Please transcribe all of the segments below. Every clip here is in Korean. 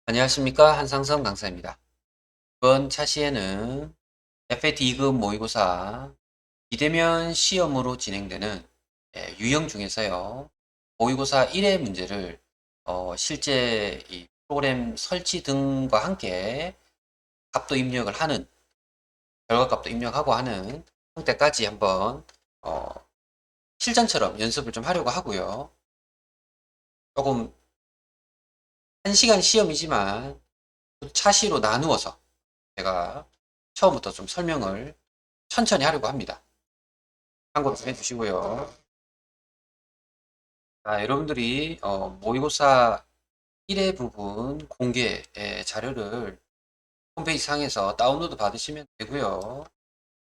안녕하십니까, 한상선 강사입니다. 이번 차시에는 FAT 2급 모의고사 비대면 시험으로 진행되는 유형 중에서요, 모의고사 1회 문제를 실제 이 프로그램 설치 등과 함께 값도 입력을 하는, 결과값도 입력하고 하는 형태까지 한번 어, 실전처럼 연습을 좀 하려고 하고요. 조금 1시간 시험이지만 차시로 나누어서 제가 처음부터 좀 설명을 천천히 하려고 합니다. 참고로 좀 해주시고요. 여러분들이 모의고사 1회 부분 공개 자료를 홈페이지 상에서 다운로드 받으시면 되고요.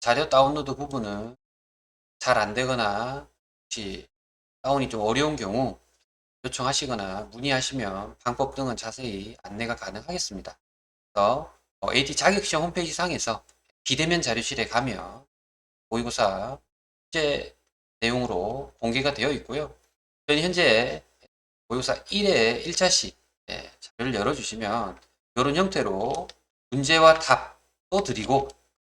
자료 다운로드 부분은 잘 안 되거나 혹시 다운이 좀 어려운 경우 요청하시거나 문의하시면 방법 등은 자세히 안내가 가능하겠습니다. 그래서 AT 자격시험 홈페이지 상에서 비대면 자료실에 가면 모의고사 숙제 내용으로 공개가 되어 있고요. 저희 현재 모의고사 1회 1차시 자료를 열어주시면 이런 형태로 문제와 답도 드리고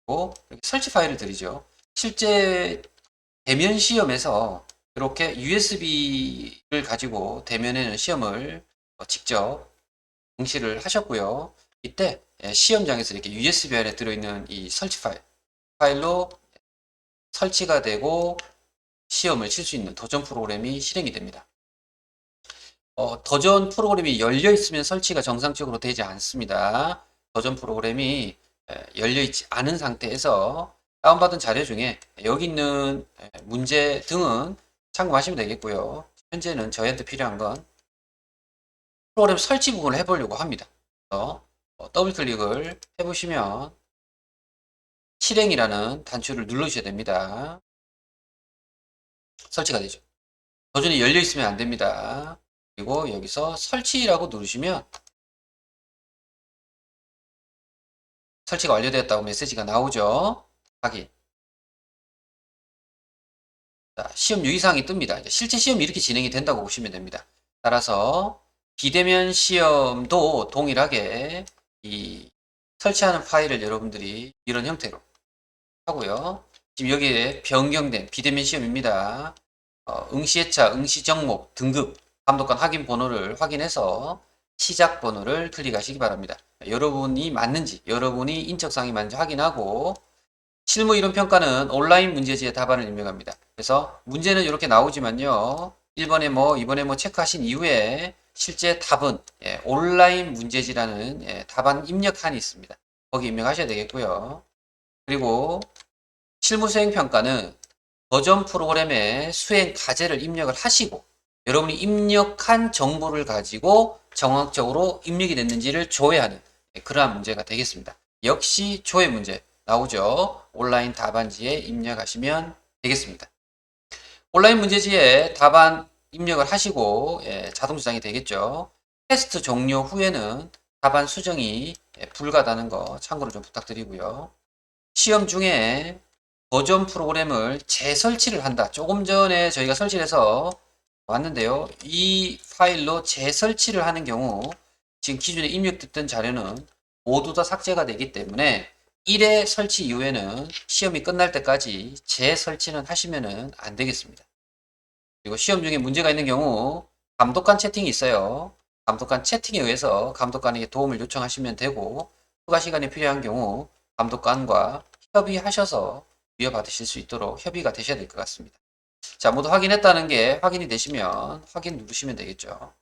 그리고 설치 파일을 드리죠. 실제 대면 시험에서 이렇게 USB를 가지고 대면에는 시험을 직접 응시를 하셨고요. 이때 시험장에서 이렇게 USB 안에 들어있는 이 설치 파일로 설치가 되고 시험을 칠 수 있는 도전 프로그램이 실행이 됩니다. 도전 프로그램이 열려 있으면 설치가 정상적으로 되지 않습니다. 도전 프로그램이 열려 있지 않은 상태에서 다운받은 자료 중에 여기 있는 문제 등은 참고하시면 되겠고요. 현재는 저희한테 필요한 건 프로그램 설치 부분을 해보려고 합니다. 그래서 더블 클릭을 해보시면 실행이라는 단추를 누르셔야 됩니다. 설치가 되죠. 도전이 열려 있으면 안 됩니다. 그리고 여기서 설치라고 누르시면 설치가 완료되었다고 메시지가 나오죠. 확인. 자, 시험 유의사항이 뜹니다. 이제 실제 시험이 이렇게 진행이 된다고 보시면 됩니다. 따라서 비대면 시험도 동일하게 이 설치하는 파일을 여러분들이 이런 형태로 하고요. 지금 여기에 변경된 비대면 시험입니다. 응시회차, 응시정목, 등급, 감독관 확인 번호를 확인해서 시작 번호를 클릭하시기 바랍니다. 여러분이 맞는지, 여러분이 인적사항이 맞는지 확인하고 실무 이론 평가는 온라인 문제지의 답안을 입력합니다. 그래서 문제는 이렇게 나오지만요. 1번에 뭐, 2번에 뭐 체크하신 이후에 실제 답은 온라인 문제지라는 답안 입력칸이 있습니다. 거기 입력하셔야 되겠고요. 그리고 실무 수행 평가는 버전 프로그램의 수행 과제를 입력을 하시고 여러분이 입력한 정보를 가지고 정확적으로 입력이 됐는지를 조회하는 그러한 문제가 되겠습니다. 역시 조회 문제 나오죠. 온라인 답안지에 입력하시면 되겠습니다. 온라인 문제지에 답안 입력을 하시고 자동 저장이 되겠죠. 테스트 종료 후에는 답안 수정이 불가하다는 거 참고를 좀 부탁드리고요. 시험 중에 버전 프로그램을 재설치를 한다. 조금 전에 저희가 설치를 해서 왔는데요. 이 파일로 재설치를 하는 경우 지금 기존에 입력됐던 자료는 모두 다 삭제가 되기 때문에 1회 설치 이후에는 시험이 끝날 때까지 재설치는 하시면 안 되겠습니다. 그리고 시험 중에 문제가 있는 경우 감독관 채팅이 있어요. 감독관 채팅에 의해서 감독관에게 도움을 요청하시면 되고 추가 시간이 필요한 경우 감독관과 협의하셔서 이어받으실 수 있도록 협의가 되셔야 될 것 같습니다. 자, 모두 확인했다는 게 확인이 되시면 확인 누르시면 되겠죠.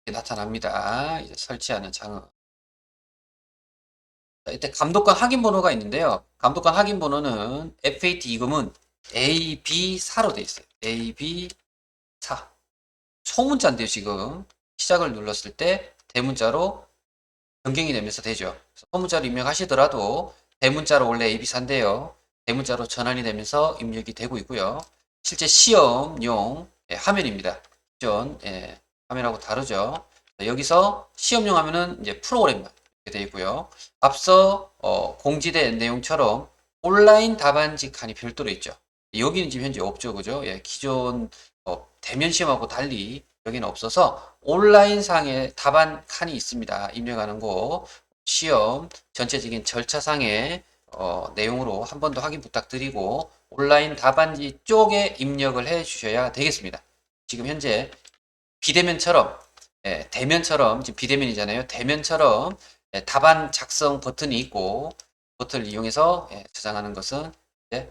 이렇게 나타납니다. 이제 설치하는 장은. 자, 이때 감독관 확인 번호가 있는데요. 감독관 확인 번호는 FAT 이금은 AB4로 되어 있어요. AB4. 소문자인데요, 지금. 시작을 눌렀을 때 대문자로 변경이 되면서 되죠. 소문자로 입력하시더라도 대문자로 원래 AB4인데요. 대문자로 전환이 되면서 입력이 되고 있고요. 실제 시험용 화면입니다. 기존 화면하고 다르죠. 여기서 시험용 화면은 이제 프로그램만 이렇게 되어 있고요. 앞서 공지된 내용처럼 온라인 답안지 칸이 별도로 있죠. 여기는 지금 현재 없죠, 그죠? 기존 대면 시험하고 달리 여기는 없어서 온라인상에 답안 칸이 있습니다. 입력하는 거 시험 전체적인 절차상의 내용으로 한 번 더 확인 부탁드리고 온라인 답안지 쪽에 입력을 해 주셔야 되겠습니다. 지금 현재 비대면처럼 대면처럼 지금 비대면이잖아요. 대면처럼 답안 작성 버튼이 있고 버튼을 이용해서 저장하는 것은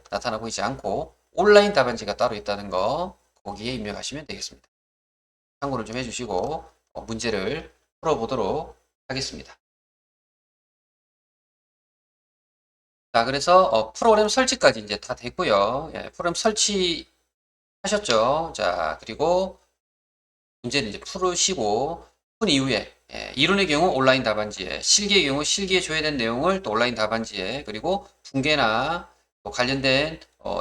나타나고 있지 않고 온라인 답안지가 따로 있다는 거 거기에 입력하시면 되겠습니다. 참고를 좀 해주시고 문제를 풀어보도록 하겠습니다. 자, 그래서 프로그램 설치까지 이제 다 됐고요. 프로그램 설치하셨죠. 자, 그리고 문제는 이제 풀으시고 푼 이후에 이론의 경우 온라인 답안지에, 실기의 경우 실기에 줘야 되는 내용을 또 온라인 답안지에, 그리고 분계나 또 관련된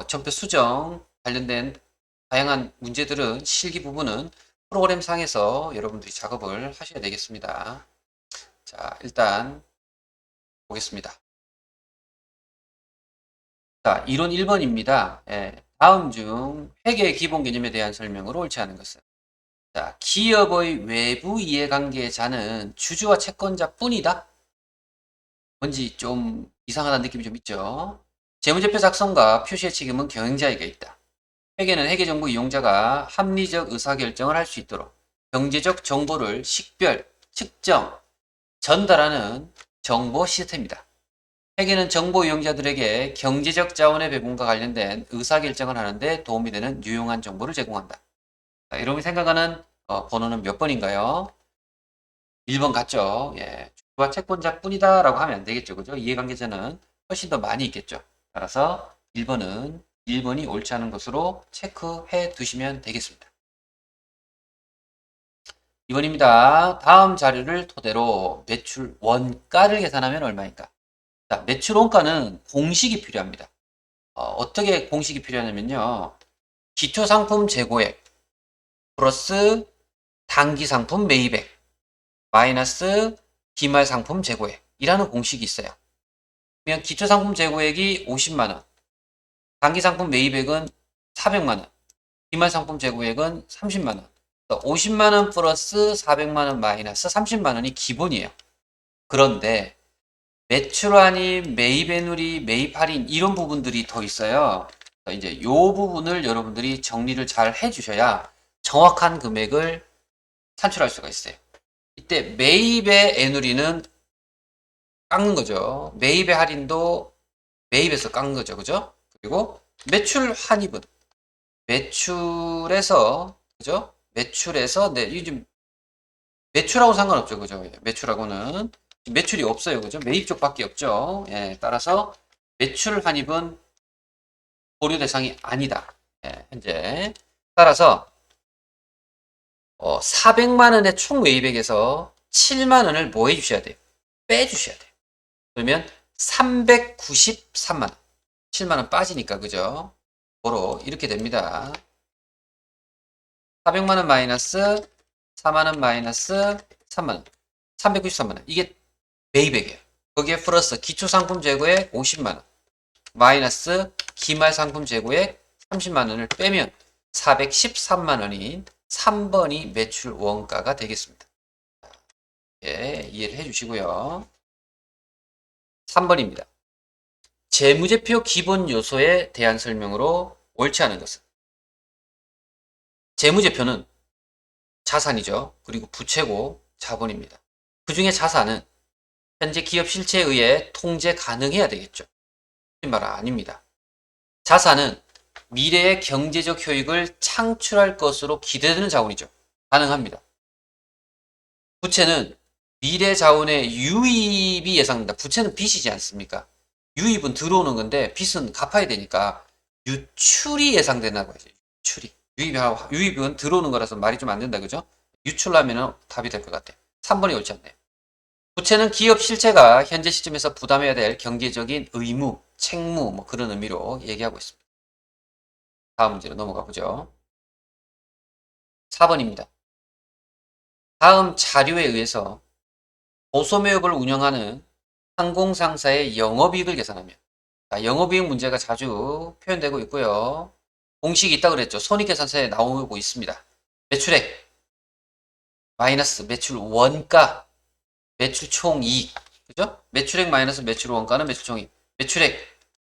전표 수정 관련된 다양한 문제들은 실기 부분은 프로그램 상에서 여러분들이 작업을 하셔야 되겠습니다. 자, 일단 보겠습니다. 자, 이론 1번입니다. 다음 중 회계 기본 개념에 대한 설명으로 옳지 않은 것은. 자, 기업의 외부 이해관계자는 주주와 채권자뿐이다. 뭔지 좀 이상하다는 느낌이 좀 있죠. 재무제표 작성과 표시의 책임은 경영자에게 있다. 회계는 회계정보 이용자가 합리적 의사결정을 할 수 있도록 경제적 정보를 식별, 측정, 전달하는 정보 시스템이다. 회계는 정보 이용자들에게 경제적 자원의 배분과 관련된 의사결정을 하는데 도움이 되는 유용한 정보를 제공한다. 자, 여러분이 생각하는 번호는 몇 번인가요? 1번 같죠? 예. 주주와 채권자뿐이다 라고 하면 안 되겠죠. 그죠? 이해관계자는 훨씬 더 많이 있겠죠. 따라서 1번이 옳지 않은 것으로 체크해 두시면 되겠습니다. 2번입니다. 다음 자료를 토대로 매출 원가를 계산하면 얼마인가? 자, 매출 원가는 공식이 필요합니다. 어떻게 공식이 필요하냐면요. 기초상품 재고액 플러스 단기상품 매입액 마이너스 기말상품 재고액이라는 공식이 있어요. 그러면 기초상품 재고액이 50만원, 단기상품 매입액은 400만원, 기말상품 재고액은 30만원. 50만원 플러스 400만원 마이너스 30만원이 기본이에요. 그런데 매출 할인, 매입 애누리, 매입 할인 이런 부분들이 더 있어요. 이제 이 부분을 여러분들이 정리를 잘 해주셔야 정확한 금액을 산출할 수가 있어요. 이때 매입의 애누리는 깎는 거죠. 매입의 할인도 매입에서 깎는 거죠. 그죠? 그리고 매출 환입은 매출에서 그죠? 매출에서 이 지금 매출하고 상관없죠. 그죠? 매출하고는 매출이 없어요. 그죠? 매입 쪽밖에 없죠. 따라서 매출 환입은 고려 대상이 아니다. 현재. 따라서 400만 원의 총 매입액에서 7만 원을 뭐 해주셔야 돼요? 빼주셔야 돼요. 그러면 393만 원. 7만 원 빠지니까 그죠? 바로 이렇게 됩니다. 400만 원 마이너스 4만 원 마이너스 3만 원. 393만 원. 이게 매입액이에요. 거기에 플러스 기초상품 재고액 50만 원. 마이너스 기말상품 재고액 30만 원을 빼면 413만 원인 3번이 매출 원가가 되겠습니다. 이해를 해주시고요. 3번입니다. 재무제표 기본 요소에 대한 설명으로 옳지 않은 것은 재무제표는 자산이죠. 그리고 부채고 자본입니다. 그 중에 자산은 현재 기업 실체에 의해 통제 가능해야 되겠죠. 이 말은 아닙니다. 자산은 미래의 경제적 효익을 창출할 것으로 기대되는 자원이죠. 가능합니다. 부채는 미래 자원의 유입이 예상된다. 부채는 빚이지 않습니까? 유입은 들어오는 건데 빚은 갚아야 되니까 유출이 예상된다고 하죠. 유입은 들어오는 거라서 말이 좀 안 된다. 그죠? 유출하면 답이 될 것 같아요. 3번이 옳지 않네요. 부채는 기업 실체가 현재 시점에서 부담해야 될 경제적인 의무, 책무 뭐 그런 의미로 얘기하고 있습니다. 다음 문제로 넘어가 보죠. 4번입니다. 다음 자료에 의해서 보소매업을 운영하는 항공상사의 영업이익을 계산하면 영업이익 문제가 자주 표현되고 있고요. 공식이 있다고 그랬죠. 손익계산서에 나오고 있습니다. 매출액 마이너스 매출 원가, 매출 총이익. 그죠? 매출액 마이너스 매출 원가는 매출 총이익. 매출액,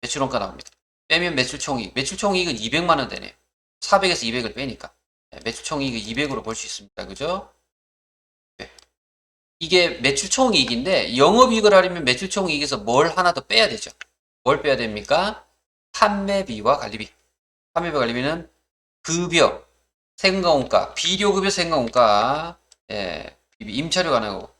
매출 원가 나옵니다. 빼면 매출 총이익. 매출 총이익은 200만 원 되네요. 400에서 200을 빼니까. 매출 총이익을 200으로 볼 수 있습니다. 그죠? 네. 이게 매출 총이익인데 영업이익을 하려면 매출 총이익에서 뭘 하나 더 빼야 되죠. 뭘 빼야 됩니까? 판매비와 관리비. 판매비와 관리비는 급여, 생가원가, 비료급여 생가원가, 예, 임차료가 나고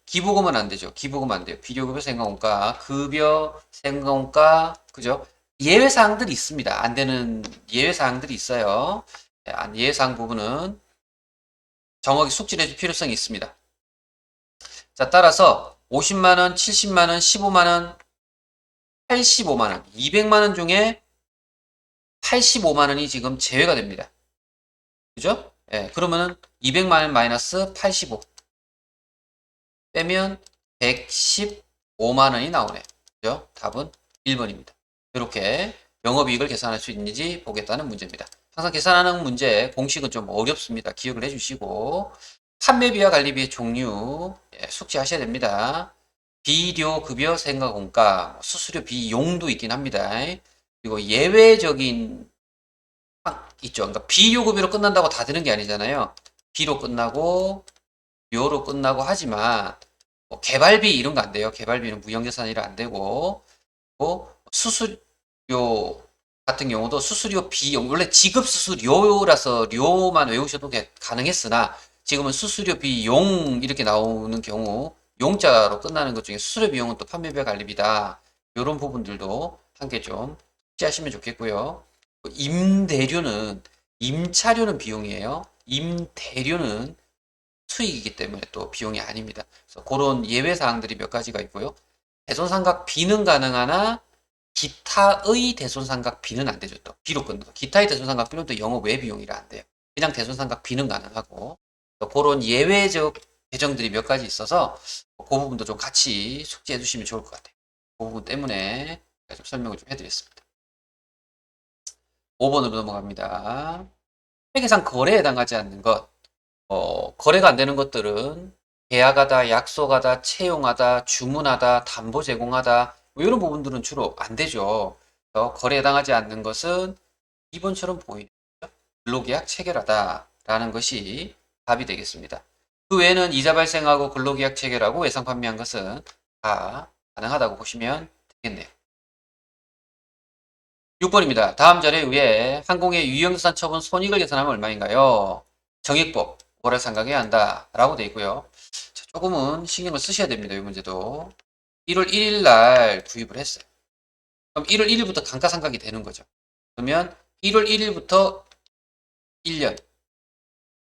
기부금은 안 되죠. 기부금 안 돼요. 비료급여 생가원가, 급여 생가원가, 그죠? 예외사항들이 있습니다. 안 되는 예외사항들이 있어요. 예외사항 부분은 정확히 숙지를 해줄 필요성이 있습니다. 자, 따라서 50만원, 70만원, 15만원, 85만원, 200만원 중에 85만원이 지금 제외가 됩니다. 그죠? 예, 그러면은 200만원 마이너스 85 빼면 115만원이 나오네. 그죠? 답은 1번입니다. 이렇게 영업이익을 계산할 수 있는지 보겠다는 문제입니다. 항상 계산하는 문제 공식은 좀 어렵습니다. 기억을 해주시고 판매비와 관리비의 종류 숙지하셔야 됩니다. 비료, 급여, 생가공가, 수수료 비용도 있긴 합니다. 그리고 예외적인 있죠. 그러니까 비료, 급여로 끝난다고 다 되는 게 아니잖아요. 비로 끝나고 료로 끝나고 하지만 뭐 개발비 이런 거 안 돼요. 개발비는 무형자산이라 안 되고 수수료 같은 경우도 수수료 비용 원래 지급 수수료라서 료만 외우셔도 가능했으나 지금은 수수료 비용 이렇게 나오는 경우 용자로 끝나는 것 중에 수수료 비용은 또 판매비와 관리비다. 이런 부분들도 함께 좀 숙지하시면 좋겠고요. 임대료는 임차료는 비용이에요. 임대료는 수익이기 때문에 또 비용이 아닙니다. 그래서 그런 예외 사항들이 몇 가지가 있고요. 대손삼각 비는 가능하나 기타의 대손삼각 비는 안 되죠. 또 비로 끊는 거. 기타의 대손삼각 비는 또 영업 외 비용이라 안 돼요. 그냥 대손삼각 비는 가능하고 그런 예외적 배정들이 몇 가지 있어서 그 부분도 좀 같이 숙지해 주시면 좋을 것 같아요. 그 부분 때문에 좀 설명을 좀 해드렸습니다. 5번으로 넘어갑니다. 회계상 거래에 해당하지 않는 것. 거래가 안 되는 것들은 계약하다, 약속하다, 채용하다, 주문하다, 담보 제공하다 뭐 이런 부분들은 주로 안 되죠. 거래에 해당하지 않는 것은 2번처럼 보이죠. 근로계약 체결하다 라는 것이 답이 되겠습니다. 그 외에는 이자 발생하고 근로계약 체결하고 외상 판매한 것은 다 가능하다고 보시면 되겠네요. 6번입니다. 다음 자료에 의해 항공의 유형자산 처분 손익을 계산하면 얼마인가요? 정액법, 뭐를 상각해야 한다 라고 되어 있고요. 자, 조금은 신경을 쓰셔야 됩니다. 이 문제도 1월 1일 날 구입을 했어요. 그럼 1월 1일부터 감가상각이 되는 거죠. 그러면 1월 1일부터 1년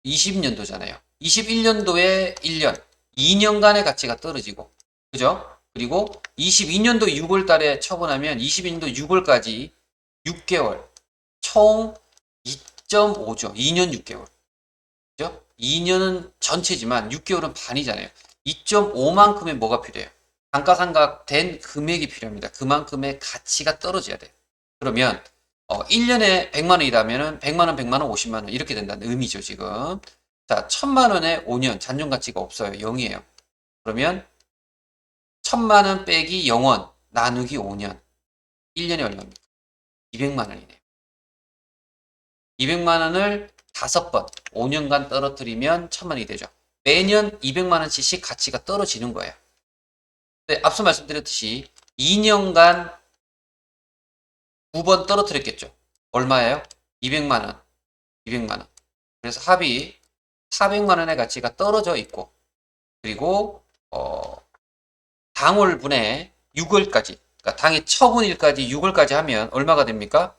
20년도잖아요. 21년도에 1년 2년간의 가치가 떨어지고 그죠? 그리고 22년도 6월 달에 처분하면 22년도 6월까지 6개월 총 2.5죠. 2년 6개월. 그죠? 2년은 전체지만 6개월은 반이잖아요. 2.5만큼의 뭐가 필요해요? 감가상각된 금액이 필요합니다. 그만큼의 가치가 떨어져야 돼요. 그러면 1년에 100만 원이라면 100만 원, 100만 원, 50만 원 이렇게 된다는 의미죠, 지금. 자, 1000만 원에 5년 잔존 가치가 없어요. 0이에요. 그러면 1000만 원 빼기 0원 나누기 5년. 1년에 얼마입니까? 200만 원이네요. 200만 원을 5번 5년간 떨어뜨리면 1000만 원이 되죠. 매년 200만 원씩 가치가 떨어지는 거예요. 근데 앞서 말씀드렸듯이 2년간 9번 떨어뜨렸겠죠. 얼마예요? 200만 원. 200만 원. 그래서 합이 400만 원의 가치가 떨어져 있고 그리고 당월분에 6월까지 그러니까 당의 처분일까지 6월까지 하면 얼마가 됩니까?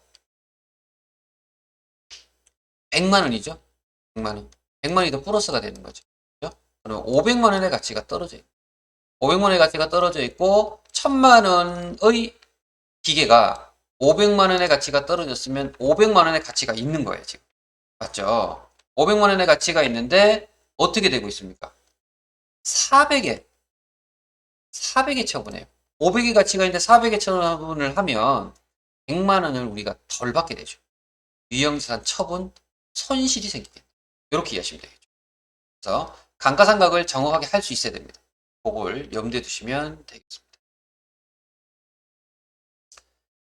100만 원이죠. 100만 원. 100만 원이 더 플러스가 되는 거죠. 그죠? 그럼 500만 원의 가치가 떨어져 있고 500만 원의 가치가 떨어져 있고 1000만 원의 기계가 500만 원의 가치가 떨어졌으면 500만 원의 가치가 있는 거예요, 지금. 맞죠? 500만 원의 가치가 있는데 어떻게 되고 있습니까? 400에 처분해요. 500의 가치가 있는데 400에 처분을 하면 100만 원을 우리가 덜 받게 되죠. 유형자산 처분 손실이 생기게 돼요. 이렇게 이해하시면 되겠죠. 그래서 감가상각을 정확하게 할 수 있어야 됩니다. 그걸 염두에 두시면 되겠습니다.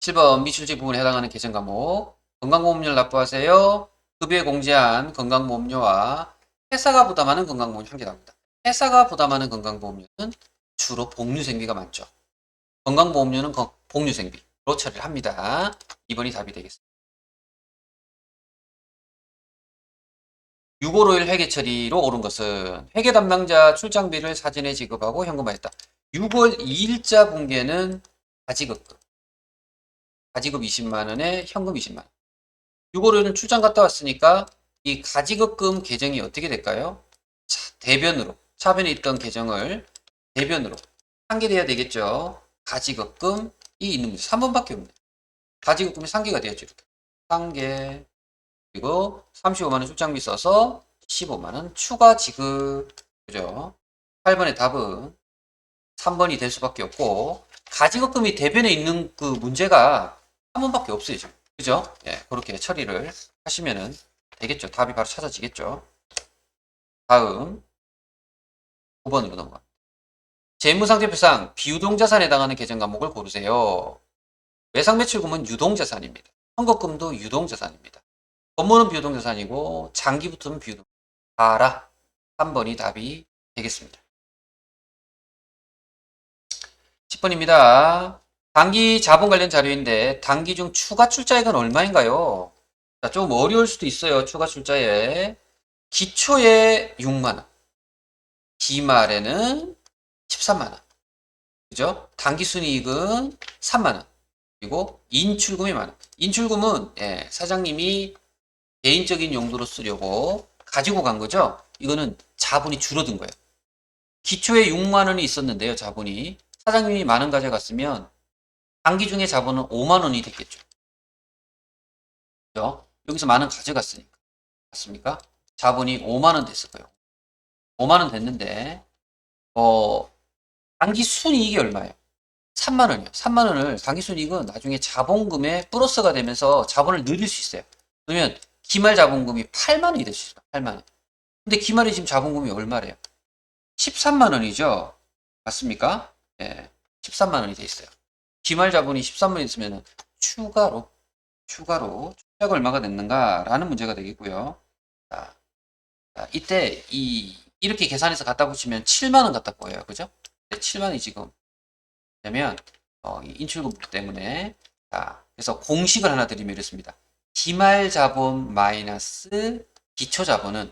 7번 미출직 부분에 해당하는 계정 과목 건강보험료를 납부하세요. 급여에 공제한 건강보험료와 회사가 부담하는 건강보험료 한 개 나옵니다. 회사가 부담하는 건강보험료는 주로 복류생비가 많죠. 건강보험료는 복류생비로 처리를 합니다. 2번이 답이 되겠습니다. 6월 5일 회계 처리로 옳은 것은 회계 담당자 출장비를 사전에 지급하고 현금화했다. 6월 2일자 분계는 가지급금. 가지급 20만 원에 현금 20만 원. 6월 5일은 출장 갔다 왔으니까 이 가지급금 계정이 어떻게 될까요? 대변으로 차변에 있던 계정을 대변으로 상계돼야 되겠죠. 가지급금이 있는 문제 3번밖에 없네. 가지급금이 상계가 되었죠. 이렇게. 상계 그리고 35만 원 출장비 써서 15만 원 추가 지급. 그죠? 8번의 답은 3번이 될 수밖에 없고 가지급금이 대변에 있는 그 문제가 3번밖에 없어요, 지금. 그죠? 예, 그렇게 처리를 하시면은 되겠죠. 답이 바로 찾아지겠죠. 다음 5번으로 넘어갑니다. 재무상태표상 비유동자산에 해당하는 계정 과목을 고르세요. 외상매출금은 유동자산입니다. 선거금도 유동자산입니다. 건물은 비유동자산이고 장기부터는 비유동. 알아. 3번이 답이 되겠습니다. 10번입니다. 단기 자본 관련 자료인데 단기 중 추가 출자액은 얼마인가요? 자, 좀 어려울 수도 있어요. 추가 출자액. 기초에 6만 원. 기말에는 13만 원. 그죠? 단기 순이익은 3만 원. 그리고 인출금이 만 원. 인출금은 예, 사장님이 개인적인 용도로 쓰려고 가지고 간 거죠. 이거는 자본이 줄어든 거예요. 기초에 6만 원이 있었는데요. 자본이 사장님이 만 원 가져갔으면 단기 중에 자본은 5만 원이 됐겠죠. 그죠? 여기서 만 원 가져갔으니까. 맞습니까? 자본이 5만 원 됐을 거예요. 5만 원 됐는데 단기 순이익이 얼마예요? 3만 원이요. 3만 원을 단기 순이익은 나중에 자본금에 플러스가 되면서 자본을 늘릴 수 있어요. 그러면 기말 자본금이 8만 원이 될 수 있어요. 8만 원. 근데 기말에 지금 자본금이 얼마래요? 13만 원이죠. 맞습니까? 예. 13만 원이 돼 있어요. 기말 자본이 13만 원 있으면 추가로 출자가 얼마가 됐는가라는 문제가 되겠고요. 자, 이때 이렇게 계산해서 갖다 붙이면 7만 원 갖다 보여요. 그죠? 7만 원이 지금 되면 인출금 때문에 자, 그래서 공식을 하나 드리면 이렇습니다. 기말 자본 마이너스 기초 자본은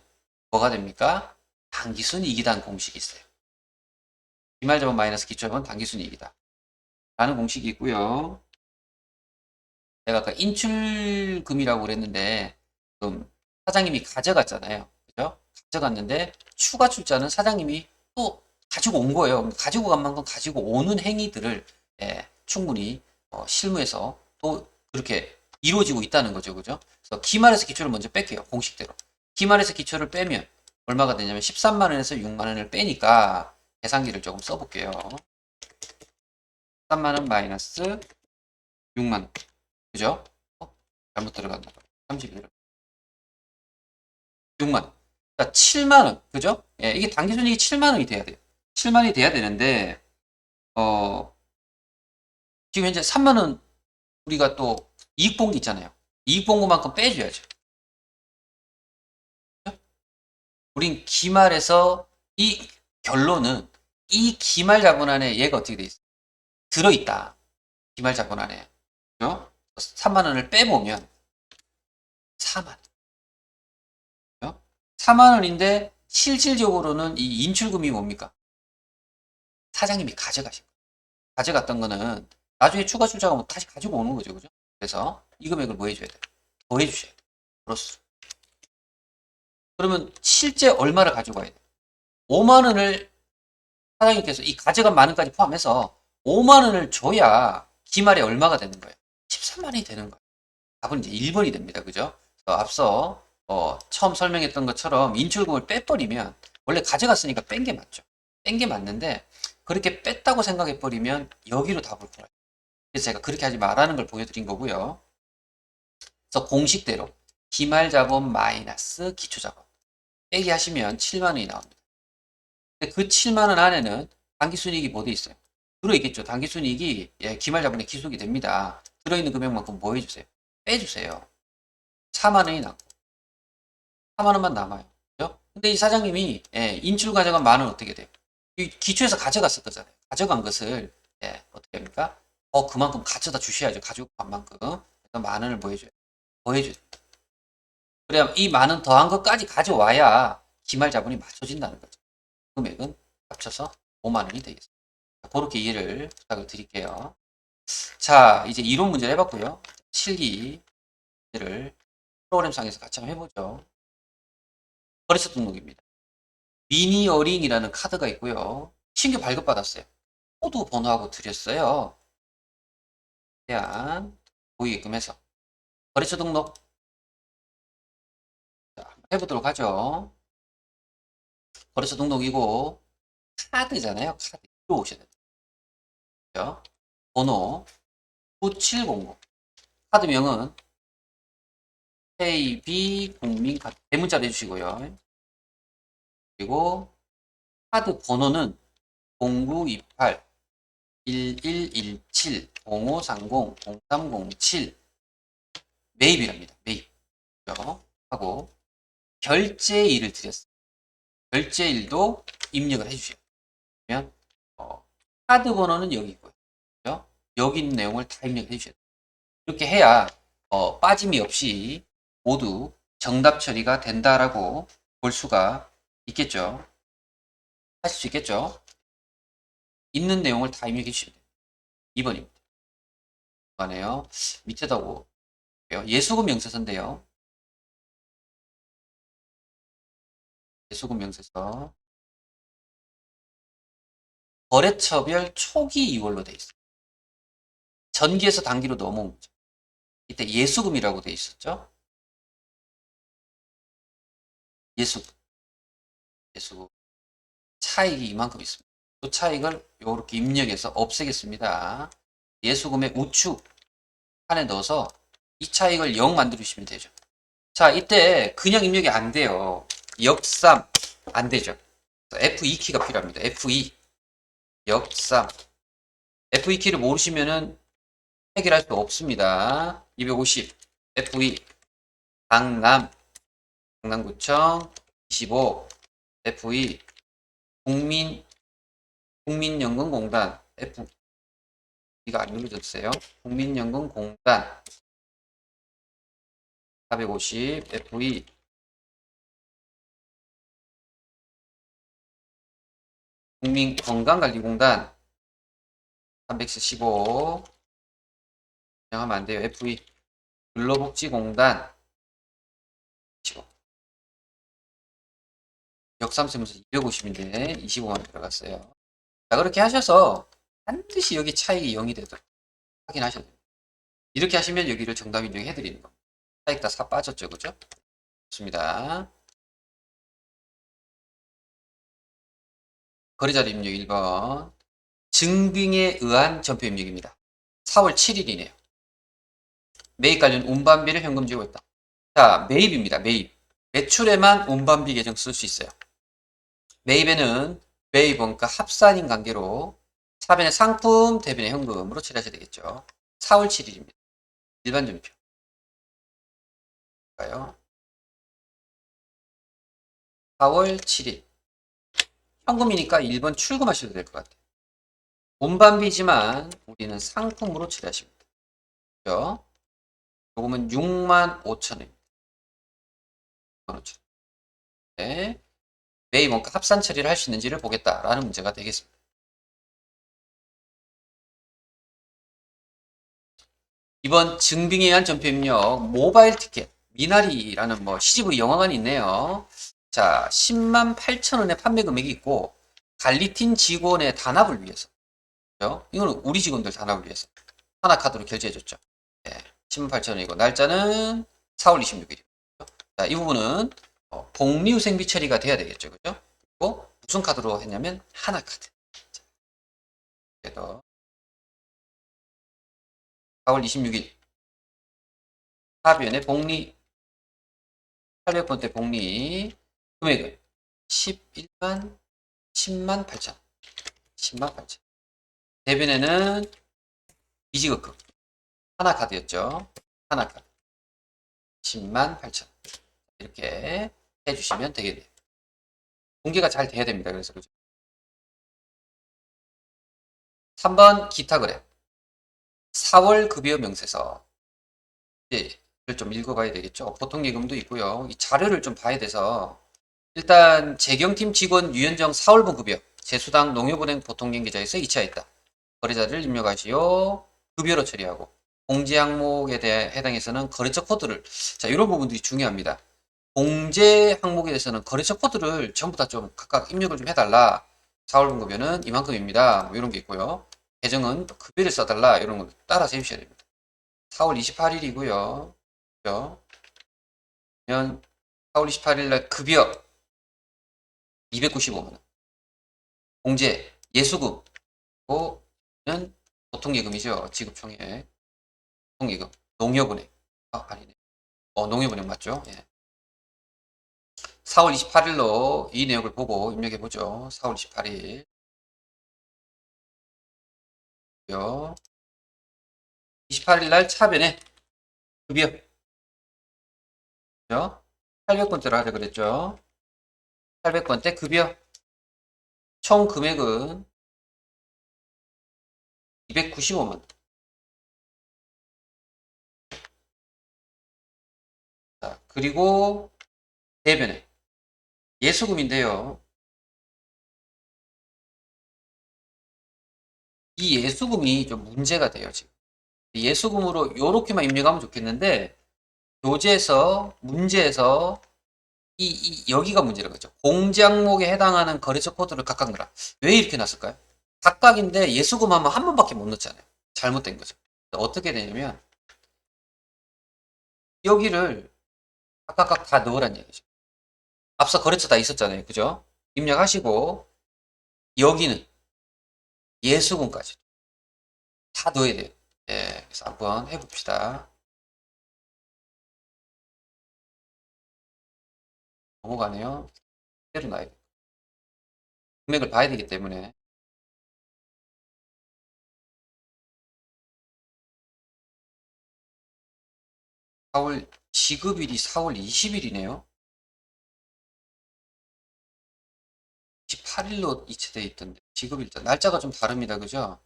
뭐가 됩니까? 당기순이익이라는 공식이 있어요. 기말 자본 마이너스 기초 자본 당기순이익이다. 라는 공식이 있고요. 내가 아까 인출금이라고 그랬는데 지금 사장님이 가져갔잖아요. 그죠? 가져갔는데 추가 출자는 사장님이 또 가지고 온 거예요. 가지고 간 만큼 가지고 오는 행위들을 예, 충분히 실무에서 또 그렇게 이루어지고 있다는 거죠. 그죠? 그래서 기말에서 기초를 먼저 뺄게요. 공식대로. 기말에서 기초를 빼면 얼마가 되냐면 13만 원에서 6만 원을 빼니까 계산기를 조금 써볼게요. 13만 원 마이너스 6만 원. 그죠? 잘못 들어갔나 봐요. 31원. 6만 원. 자, 7만 원. 그죠? 예, 이게 당기순이익이 7만 원이 돼야 돼요. 7만 원이 돼야 되는데, 지금 현재 3만 원 우리가 또 이익본고 있잖아요. 이익본고만큼 빼줘야죠. 그죠? 우린 기말에서 이 결론은 이 기말 자본 안에 얘가 어떻게 돼 있어? 들어있다. 기말 자본 안에. 그죠? 3만 원을 빼보면 4만 원. 그죠? 4만 원인데 실질적으로는 이 인출금이 뭡니까? 사장님이 가져가신 거예요. 가져갔던 거는 나중에 추가 출자가 뭐 다시 가지고 오는 거죠. 그죠? 그래서 이 금액을 뭐 해줘야 돼? 더 해주셔야 돼. 플러스. 그러면 실제 얼마를 가져가야 돼? 5만 원을 사장님께서 이 가져간 만 원까지 포함해서 5만 원을 줘야 기말에 얼마가 되는 거예요? 13만 원이 되는 거예요. 답은 이제 1번이 됩니다. 그죠? 그래서 앞서 처음 설명했던 것처럼 인출금을 빼버리면 원래 가져갔으니까 뺀 게 맞죠. 뺀 게 맞는데 그렇게 뺐다고 생각해버리면 여기로 답을 풀어요. 그래서 제가 그렇게 하지 말라는 걸 보여드린 거고요. 그래서 공식대로 기말자본 마이너스 기초자본 빼기 하시면 7만 원이 나옵니다. 근데 그 7만 원 안에는 당기순이익이 뭐 돼 있어요? 들어있겠죠. 당기순이익이 예, 기말자본에 기속이 됩니다. 들어있는 금액만큼 뭐 해주세요? 빼주세요. 4만 원이 남고 4만 원만 남아요. 그죠? 근데 이 사장님이 예, 인출 가져간 만 원 어떻게 돼요? 이 기초에서 가져갔을 거잖아요. 가져간 것을 예, 어떻게 합니까? 그만큼 가져다 주셔야죠. 가져간 만큼. 그래서 만 원을 뭐 해줘요? 더 해줘요. 그래야 이 만 원 더한 것까지 가져와야 기말 자본이 맞춰진다는 거죠. 금액은 합쳐서 5만 원이 되겠습니다. 그렇게 이해를 부탁을 드릴게요. 자, 이제 이론 문제를 해봤고요. 실기 문제를 프로그램상에서 같이 한번 해보죠. 거래처 등록입니다. 미니어링이라는 카드가 있고요. 신규 발급받았어요. 코드 번호하고 드렸어요. 대한 보이게끔 해서 거래처 등록 자, 해보도록 하죠. 거래처 등록이고 카드잖아요. 카드 들어오셔야 돼요. 번호 9700 카드명은 KB국민카드 대문자로 해주시고요. 그리고 카드 번호는 0928 1117 0530 0307 매입이랍니다. 매입 하고 결제일을 드렸어요. 결제일도 입력을 해주셔요. 그러면 카드 번호는 여기 있고요. 그죠? 여기 있는 내용을 다 입력해 주셔야 돼요. 이렇게 해야 빠짐이 없이 모두 정답 처리가 된다라고 볼 수가 있겠죠. 하실 수 있겠죠. 있는 내용을 다 입력해 주시면 돼요. 2번입니다. 네요 밑에다고 예수금 명세서인데요. 예수금 명세서 거래처별 초기 이월로 되어 있어요. 전기에서 단기로 넘어온 거죠. 이때 예수금이라고 되어 있었죠. 예수금. 예수금. 차익이 이만큼 있습니다. 그 차익을 이렇게 입력해서 없애겠습니다. 예수금의 우측 칸에 넣어서 이 차익을 0 만들어주시면 되죠. 자, 이때 그냥 입력이 안 돼요. 역삼 안 되죠. F2키가 필요합니다. F2 역삼 F2키를 모르시면은 해결할 수 없습니다. 250 F2 강남 강남구청 25 F2 국민연금공단 F 이거 안 눌러줬어요. 국민연금공단 450 F2 국민건강관리공단 315 그냥 하면 안 돼요. F2 근로복지공단 15 역삼세무서 250인데 25만원 들어갔어요. 자, 그렇게 하셔서 반드시 여기 차익이 0이 되도록 확인하셔야 돼요. 이렇게 하시면 여기를 정답 인정해 드리는 겁니다. 차익 다 사 빠졌죠, 그죠? 좋습니다. 거래자료 입력 1번. 증빙에 의한 전표 입력입니다. 4월 7일이네요. 매입 관련 운반비를 현금 지급했다. 자, 매입입니다. 매입. 매출에만 운반비 계정 쓸 수 있어요. 매입에는 매입원가 합산인 관계로 사변의 상품, 대변의 현금으로 처리하셔야 되겠죠. 4월 7일입니다. 일반 전표. 볼까요? 4월 7일. 현금이니까 1번 출금하셔도 될 것 같아요. 운반비지만 우리는 상품으로 처리하십니다. 그죠? 요금은 6만 5천원입니다. 6만 5천. 네. 매입 원가 합산 처리를 할 수 있는지를 보겠다라는 문제가 되겠습니다. 이번 증빙에 의한 전표 입력 모바일 티켓 미나리라는 뭐 CGV 영화관이 있네요. 자, 10만 8천 원의 판매 금액이 있고 관리팀 직원의 단합을 위해서 그죠? 이거는 우리 직원들 단합을 위해서 하나카드로 결제해줬죠. 네, 10만 8천 원이고 날짜는 4월 26일. 자, 이 부분은 복리후생비 처리가 돼야 되겠죠, 그죠? 그리고 무슨 카드로 했냐면 하나카드. 그래서 4월 26일 사업위원회 복리 800번대 복리 금액은 11만 10만 8천 10만 8천. 대변에는 미지급금 하나카드였죠. 하나카드 10만 8천 이렇게 해주시면 되겠네요. 공개가 잘 돼야 됩니다. 그래서 그죠. 3번 기타 거래 4월 급여 명세서 이제 이걸 좀 읽어봐야 되겠죠. 보통 예금도 있고요. 이 자료를 좀 봐야 돼서 일단 재경팀 직원 유연정 4월분 급여 제수당 농협은행 보통연계좌에서 이체하였다. 거래자를 입력하시오. 급여로 처리하고 공제 항목에 대해 해당해서는 거래처 코드를 자 이런 부분들이 중요합니다. 공제 항목에 대해서는 거래처 코드를 전부 다 좀 각각 입력을 좀 해달라. 4월분 급여는 이만큼입니다. 뭐 이런 게 있고요. 계정은 급여를 써달라. 이런 거 따라서 해주셔야 됩니다. 4월 28일이고요. 그러면 4월 28일 날 급여 295만 원. 공제 예수금은 보통예금이죠. 지급총액 보통예금 농협은행 아니네. 농협은행 맞죠? 예. 4월 28일로 이 내역을 보고 입력해 보죠. 4월 28일 28일 날 차변에 급여 800번대로 하자 그랬죠. 800번대 급여 총 금액은 295만 원. 자, 그리고 대변에 예수금인데요. 이 예수금이 좀 문제가 돼요, 지금. 예수금으로 요렇게만 입력하면 좋겠는데 교재에서 문제에서 여기가 문제라는 거죠. 공제 항목에 해당하는 거래처 코드를 각각 넣어라. 왜 이렇게 놨을까요? 각각인데 예수금 하면 한 번밖에 못 넣잖아요. 잘못된 거죠. 어떻게 되냐면 여기를 각각 다 넣으란 얘기죠. 앞서 거래처 다 있었잖아요. 그죠? 입력하시고 여기는 예수금까지 다 넣어야 돼요. 예, 그래서 한번 해봅시다. 넘어가네요. 그대로 놔야 돼요. 금액을 봐야 되기 때문에 4월 지급일이 4월 20일이네요. 28일로 이체돼 있던데 지급일자 날짜가 좀 다릅니다. 그죠?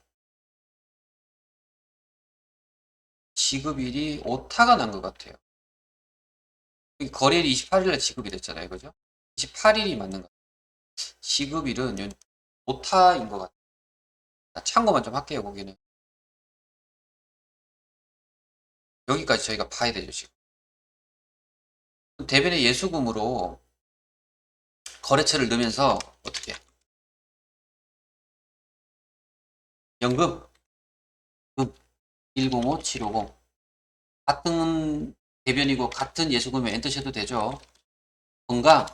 지급일이 오타가 난 것 같아요. 거래일이 28일에 지급이 됐잖아요. 그죠? 28일이 맞는 것 같아요. 지급일은 오타인 것 같아요. 참고만 좀 할게요. 거기는 여기까지 저희가 봐야 되죠. 지금 대변의 예수금으로 거래처를 넣으면서 어떻게 연금 105750 같은 대변이고 같은 예수금에 엔터셔도 되죠. 건강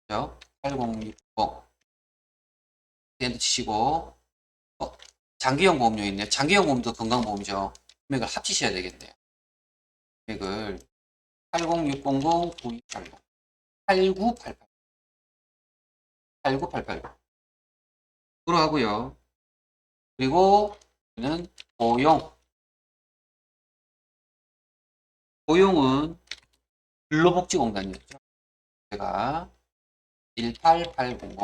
8060 엔터 치시고 장기형 보험료 있네요. 장기형 보험도 건강보험이죠. 금액을 합치셔야 되겠네요. 금액을 80600-9280 8988 8988 으로 하고요. 그리고 는 고용은 근로복지공단이었죠. 제가 18800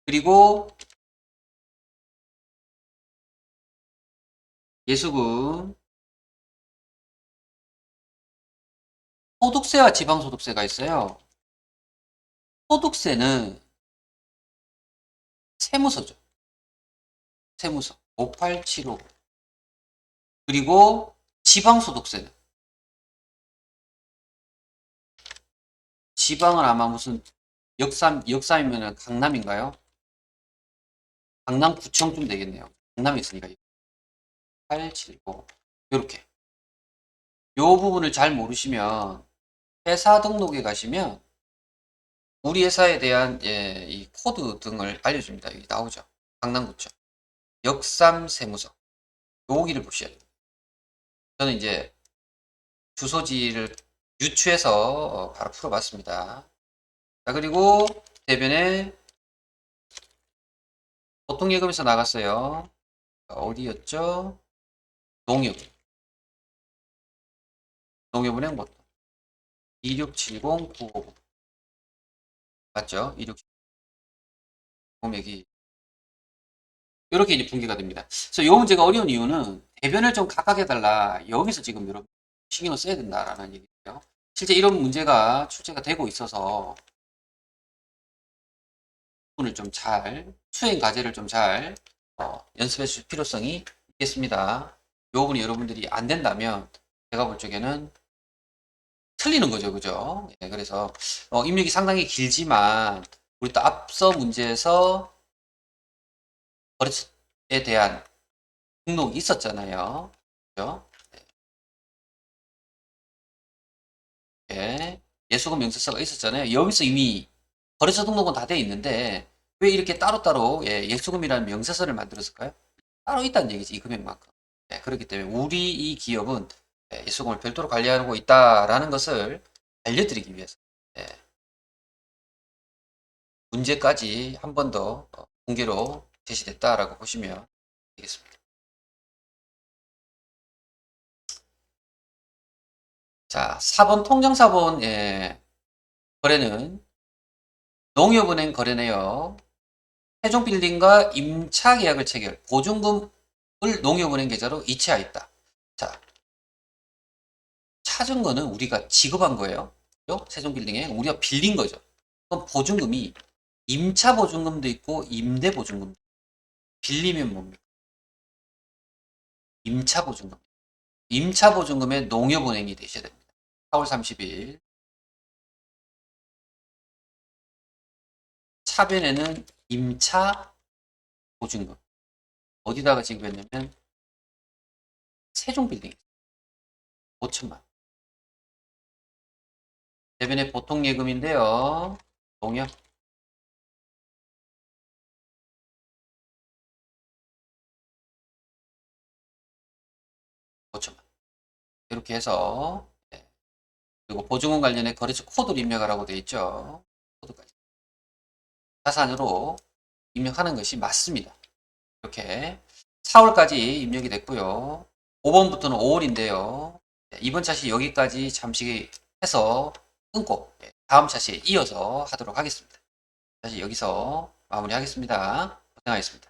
그리고 예수금 소득세와 지방소득세가 있어요. 소득세는 세무서죠. 세무서 5875 그리고 지방소득세는 지방은 아마 무슨 역삼이면 강남인가요? 강남구청쯤 되겠네요. 강남에 있으니까 875 이렇게 요 부분을 잘 모르시면 회사 등록에 가시면 우리 회사에 대한 이 코드 등을 알려줍니다. 여기 나오죠. 강남구청 역삼세무서 여기를 보셔야 돼요. 저는 이제 주소지를 유추해서 바로 풀어봤습니다. 자, 그리고 대변에 보통예금에서 나갔어요. 어디였죠? 농협. 농협은행 보통. 2670959. 맞죠? 267 금액이. 이렇게 이제 분기가 됩니다. 그래서 이 문제가 어려운 이유는 대변을 좀 각각해달라. 여기서 지금 여러분 신경을 써야 된다라는 얘기예요. 실제 이런 문제가 출제가 되고 있어서 부분을 좀 잘, 수행 과제를 좀 잘 연습해 줄 필요성이 있겠습니다. 이 부분이 여러분들이 안 된다면 제가 볼 적에는 틀리는 거죠. 그죠? 예, 그래서 입력이 상당히 길지만 우리 또 앞서 문제에서 거래처에 대한 등록이 있었잖아요. 그죠? 예, 예수금 명세서가 있었잖아요. 여기서 이미 거래처 등록은 다 돼 있는데 왜 이렇게 따로따로 예수금이라는 명세서를 만들었을까요? 따로 있다는 얘기지, 이 금액만큼. 예, 그렇기 때문에 우리 이 기업은 예수금을 별도로 관리하고 있다라는 것을 알려드리기 위해서 예, 문제까지 한 번 더 공개로 제시됐다라고 보시면 되겠습니다. 자, 4번 통장사본 거래는 농협은행 거래 내역, 세종빌딩과 임차계약을 체결, 보증금을 농협은행 계좌로 이체하였다. 자, 찾은 거는 우리가 지급한 거예요. 그죠? 세종빌딩에 우리가 빌린 거죠. 그럼 보증금이 임차 보증금도 있고 임대 보증금. 빌리면 뭡니까? 임차 보증금. 임차 보증금의 농협은행이 되셔야 됩니다. 4월 30일. 차변에는 임차 보증금. 어디다가 지급했냐면 세종빌딩 5천만. 대변의 보통 예금인데요. 농협 5천만. 이렇게 해서 그리고 보증금 관련해 거래처 코드를 입력하라고 되어 있죠. 코드까지. 자산으로 입력하는 것이 맞습니다. 이렇게 4월까지 입력이 됐고요. 5번부터는 5월인데요. 이번 차시 여기까지 잠시 해서 끊고 다음 차시에 이어서 하도록 하겠습니다. 다시 여기서 마무리하겠습니다. 고생하셨습니다.